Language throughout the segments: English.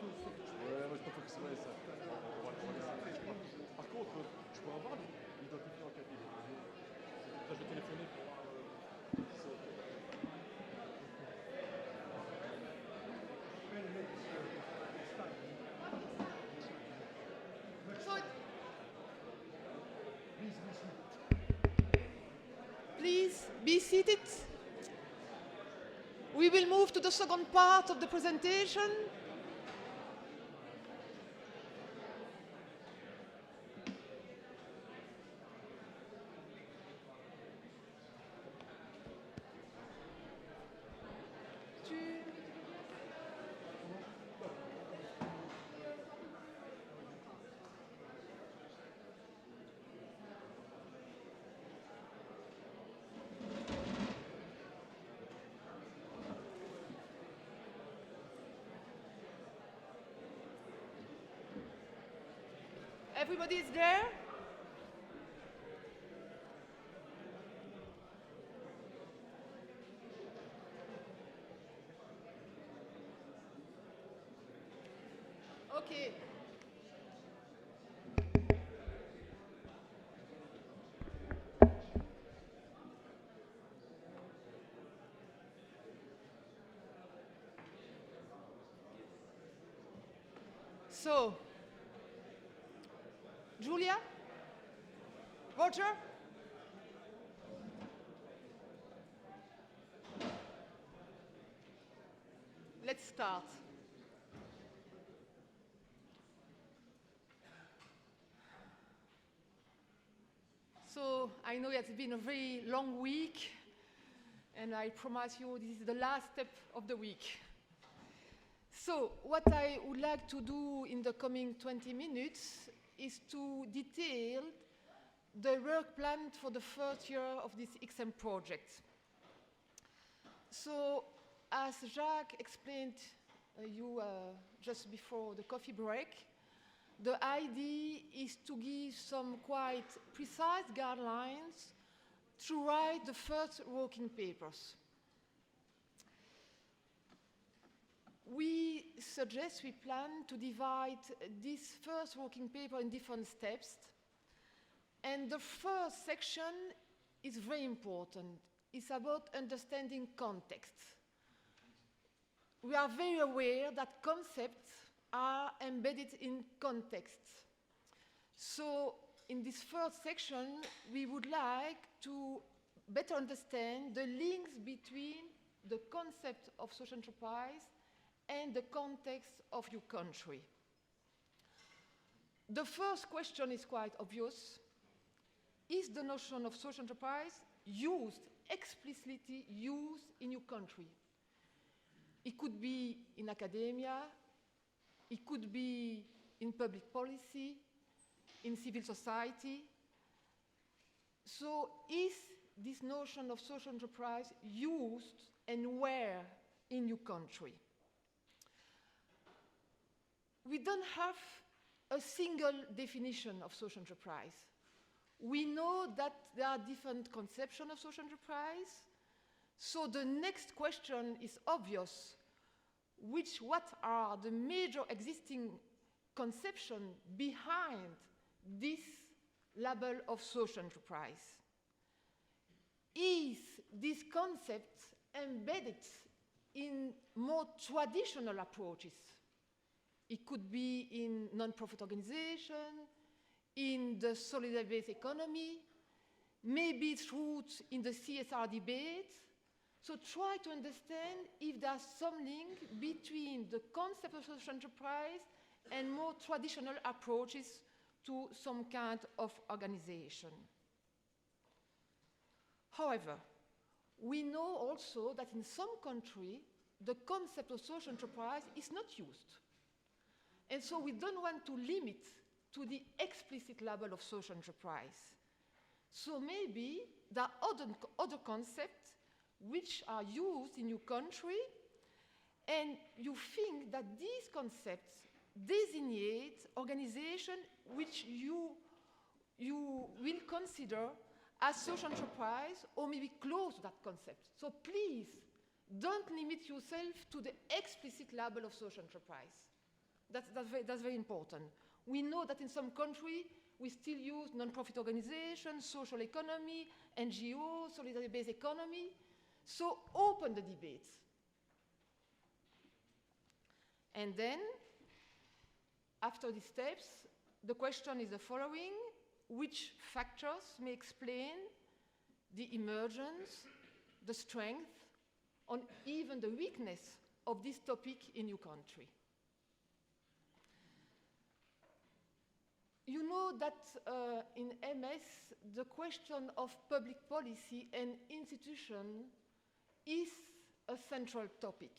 Ouais, moi je préfère que ce soit ça. On va laisser. Par contre, je peux avoir l'identifiant en cabine. Là, je vais téléphoner. So, please be seated. We will move to the second part of the presentation. Everybody is there? Okay. So, Julia? Roger? Let's start. So, I know it's been a very long week, and I promise you this is the last step of the week. So, what I would like to do in the coming 20 minutes is to detail the work plan for the first year of this ICSEM project. So, as Jacques explained you just before the coffee break, the idea is to give some quite precise guidelines to write the first working papers. We plan to divide this first working paper in different steps. And the first section is very important. It's about understanding context. We are very aware that concepts are embedded in context. So in this first section, we would like to better understand the links between the concept of social enterprise and the context of your country. The first question is quite obvious. Is the notion of social enterprise explicitly used in your country? It could be in academia, it could be in public policy, in civil society. So is this notion of social enterprise used and where in your country? We don't have a single definition of social enterprise. We know that there are different conceptions of social enterprise. So the next question is obvious. What are the major existing conceptions behind this label of social enterprise? Is this concept embedded in more traditional approaches? It could be in non-profit organization, in the solidarity-based economy, maybe its roots in the CSR debate. So try to understand if there's some link between the concept of social enterprise and more traditional approaches to some kind of organization. However, we know also that in some countries, the concept of social enterprise is not used. And so we don't want to limit to the explicit label of social enterprise. So maybe there are other concepts which are used in your country, and you think that these concepts designate organizations which you will consider as social enterprise or maybe close to that concept. So please, don't limit yourself to the explicit label of social enterprise. That's very important. We know that in some countries, we still use non-profit organizations, social economy, NGOs, solidarity-based economy. So open the debates. And then, after these steps, the question is the following: which factors may explain the emergence, the strength, or even the weakness of this topic in your country? You know that in MS, the question of public policy and institution is a central topic.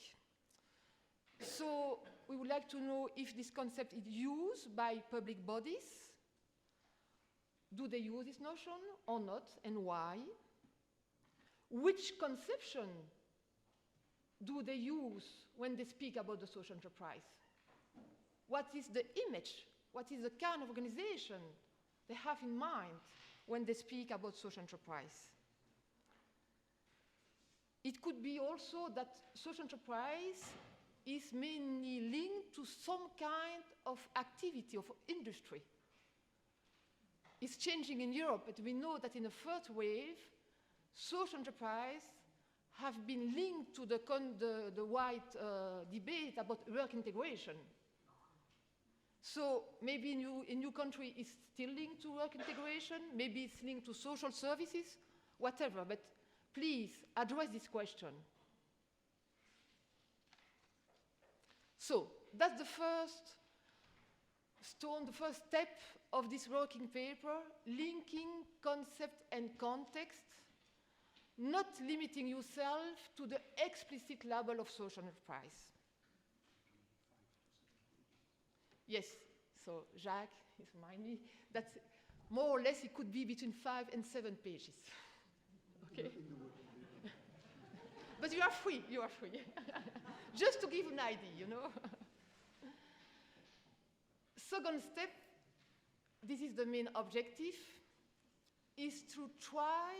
So we would like to know if this concept is used by public bodies. Do they use this notion or not, and why? Which conception do they use when they speak about the social enterprise? What is the image? What is the kind of organization they have in mind when they speak about social enterprise? It could be also that social enterprise is mainly linked to some kind of activity, of industry. It's changing in Europe, but we know that in the third wave, social enterprise have been linked to the wide debate about work integration. So maybe in your country it's still linked to work integration, maybe it's linked to social services, whatever, but please address this question. So that's the first stone, the first step of this working paper, linking concept and context, not limiting yourself to the explicit label of social enterprise. Yes, so Jacques is reminding me that more or less it could be between 5 and 7 pages. Okay? But you are free. Just to give an idea, you know. Second step, this is the main objective, is to try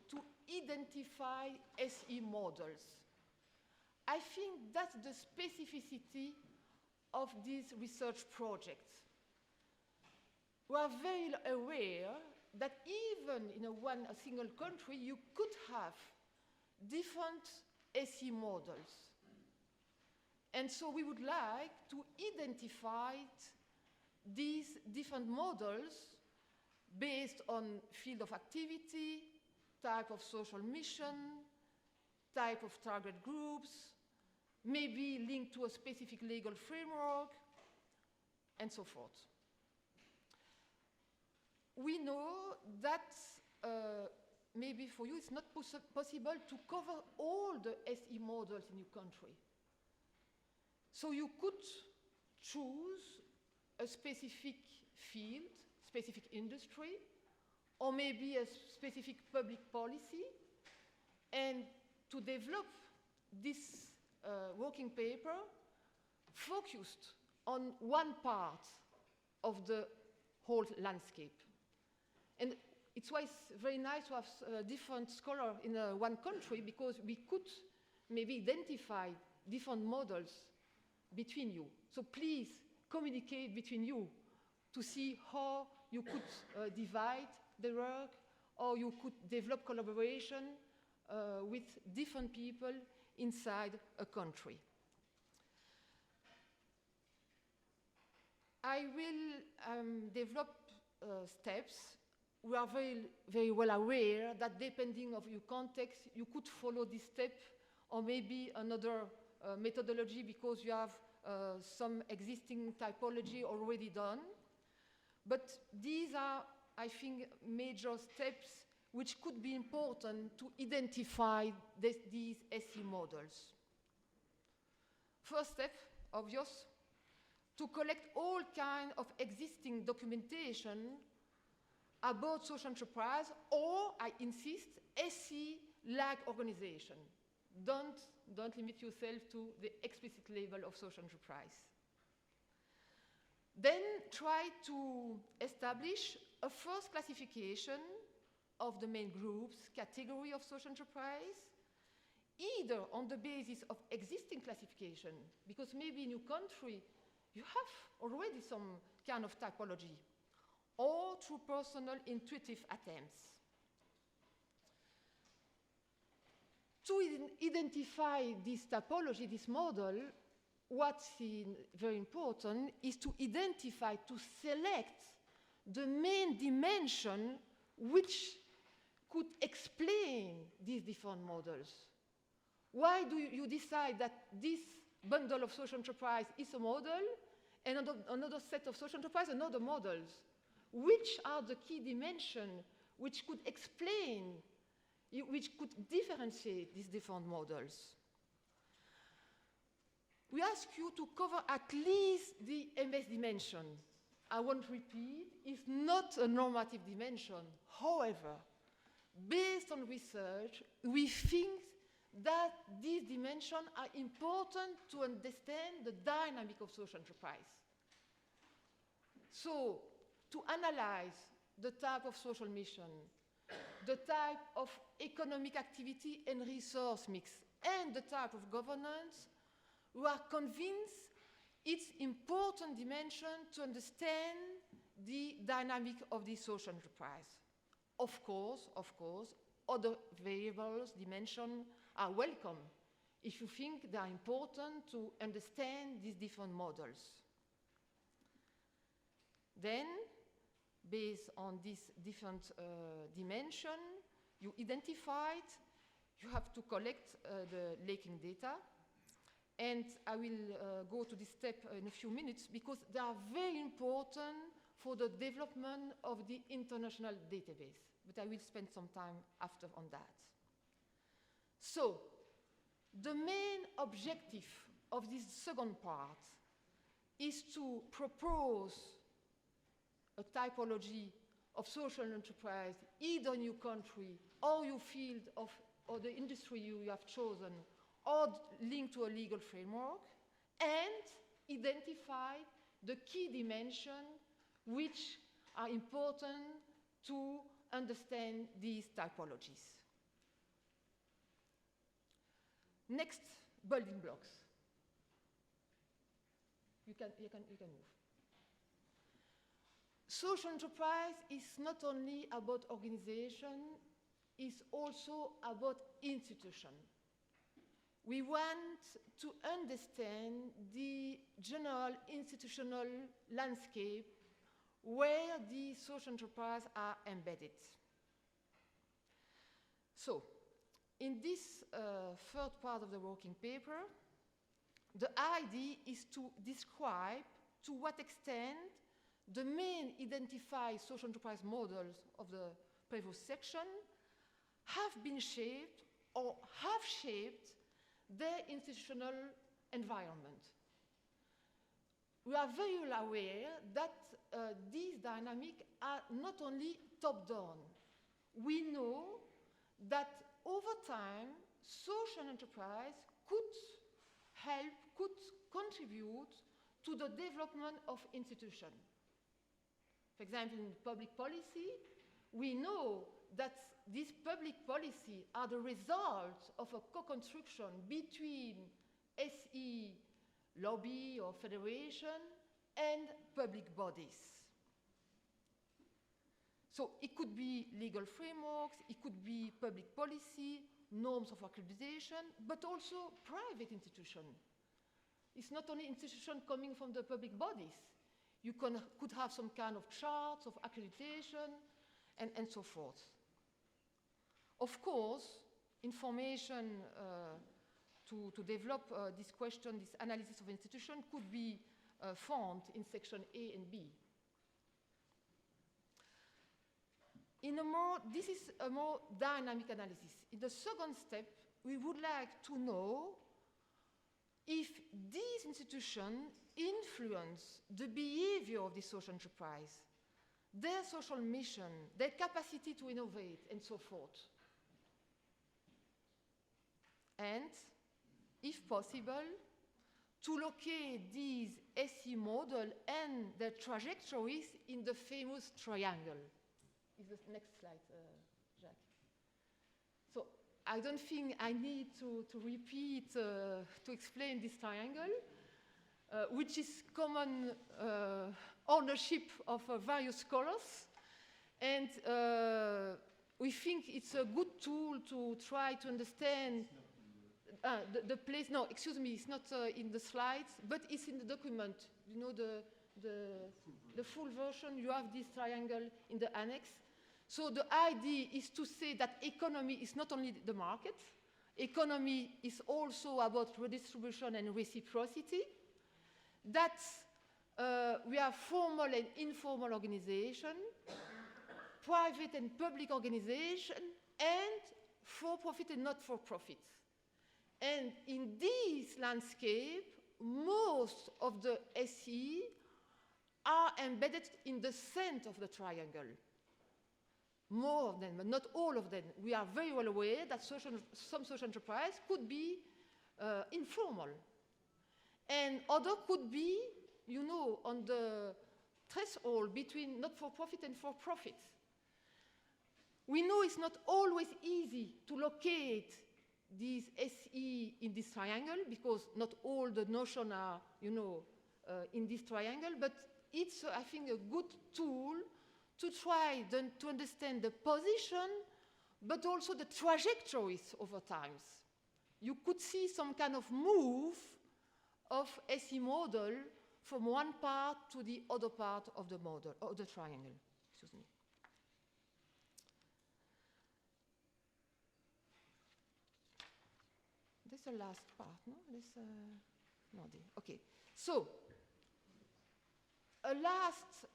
to identify SE models. I think that's the specificity of these research projects. We are very aware that even in a single country, you could have different SE models. And so we would like to identify these different models based on field of activity, type of social mission, type of target groups, maybe linked to a specific legal framework, and so forth. We know that maybe for you it's not possible to cover all the SE models in your country. So you could choose a specific field, specific industry, or maybe a specific public policy, and to develop this working paper focused on one part of the whole landscape. And it's why it's very nice to have different scholars in one country, because we could maybe identify different models between you. So please communicate between you to see how you could divide the work, or you could develop collaboration with different people inside a country. I will develop steps. We are very well aware that depending on your context, you could follow this step or maybe another methodology because you have some existing typology already done. But these are, I think, major steps which could be important to identify these SE models. First step, obvious, to collect all kinds of existing documentation about social enterprise, or, I insist, SE-like organization. Don't limit yourself to the explicit label of social enterprise. Then try to establish a first classification of the main groups, category of social enterprise, either on the basis of existing classification, because maybe in your country you have already some kind of typology, or through personal intuitive attempts. To identify this typology, this model, what's very important is to identify, to select the main dimension which could explain these different models. Why do you decide that this bundle of social enterprise is a model and another set of social enterprise another models? Which are the key dimensions which could explain, which could differentiate these different models? We ask you to cover at least the MS dimension. I won't repeat, it's not a normative dimension. However, based on research, we think that these dimensions are important to understand the dynamic of social enterprise. So, to analyze the type of social mission, the type of economic activity and resource mix, and the type of governance, we are convinced it's important dimension to understand the dynamic of the social enterprise. Of course, other variables, dimensions are welcome if you think they are important to understand these different models. Then, based on these different dimensions, you identified, you have to collect the linking data. And I will go to this step in a few minutes because they are very important for the development of the international database. But I will spend some time after on that. So, the main objective of this second part is to propose a typology of social enterprise, either in your country or your field of, or the industry you have chosen, or linked to a legal framework, and identify the key dimensions which are important to understand these typologies. Next, building blocks. You can move. Social enterprise is not only about organization, it's also about institution. We want to understand the general institutional landscape where the social enterprise are embedded. So, in this third part of the working paper, the idea is to describe to what extent the main identified social enterprise models of the previous section have been shaped or have shaped their institutional environment. We are very well aware that these dynamics are not only top-down. We know that over time, social enterprise could help, could contribute to the development of institutions. For example, in public policy, we know that these public policies are the result of a co-construction between SE lobby or federation and public bodies. So it could be legal frameworks, it could be public policy, norms of accreditation, but also private institutions. It's not only institutions coming from the public bodies. You could have some kind of charts of accreditation and so forth. Of course, information to develop this question, this analysis of institution could be found in section A and B. This is a more dynamic analysis. In the second step, we would like to know if these institutions influence the behavior of the social enterprise, their social mission, their capacity to innovate, and so forth. And, if possible, to locate these SE models and their trajectories in the famous triangle. Is the next slide, Jacques. So I don't think I need to repeat, to explain this triangle. which is common ownership of various scholars. And we think it's a good tool to try to understand the place. No, excuse me, it's not in the slides, but it's in the document. You know, the full version, you have this triangle in the annex. So the idea is to say that economy is not only the market, economy is also about redistribution and reciprocity, that we have formal and informal organization, private and public organization, and for-profit and not-for-profit. And in this landscape, most of the SE are embedded in the center of the triangle. More of them, but not all of them. We are very well aware that some social enterprise could be informal. And other could be, you know, on the threshold between not-for-profit and for-profit. We know it's not always easy to locate these SE in this triangle because not all the notions are, you know, in this triangle, but it's, I think, a good tool to try then to understand the position, but also the trajectories over times. You could see some kind of move of SE model from one part to the other part of the model, of the triangle, excuse me. This is the last part, no? Okay. So, a last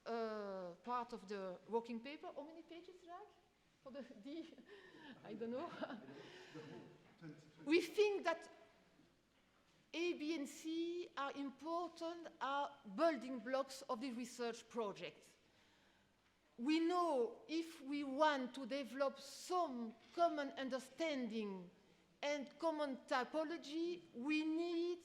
part of the working paper. How many pages, Jacques? For the D? I don't know. We think that A, B, and C are important, are building blocks of the research project. We know if we want to develop some common understanding and common typology, we need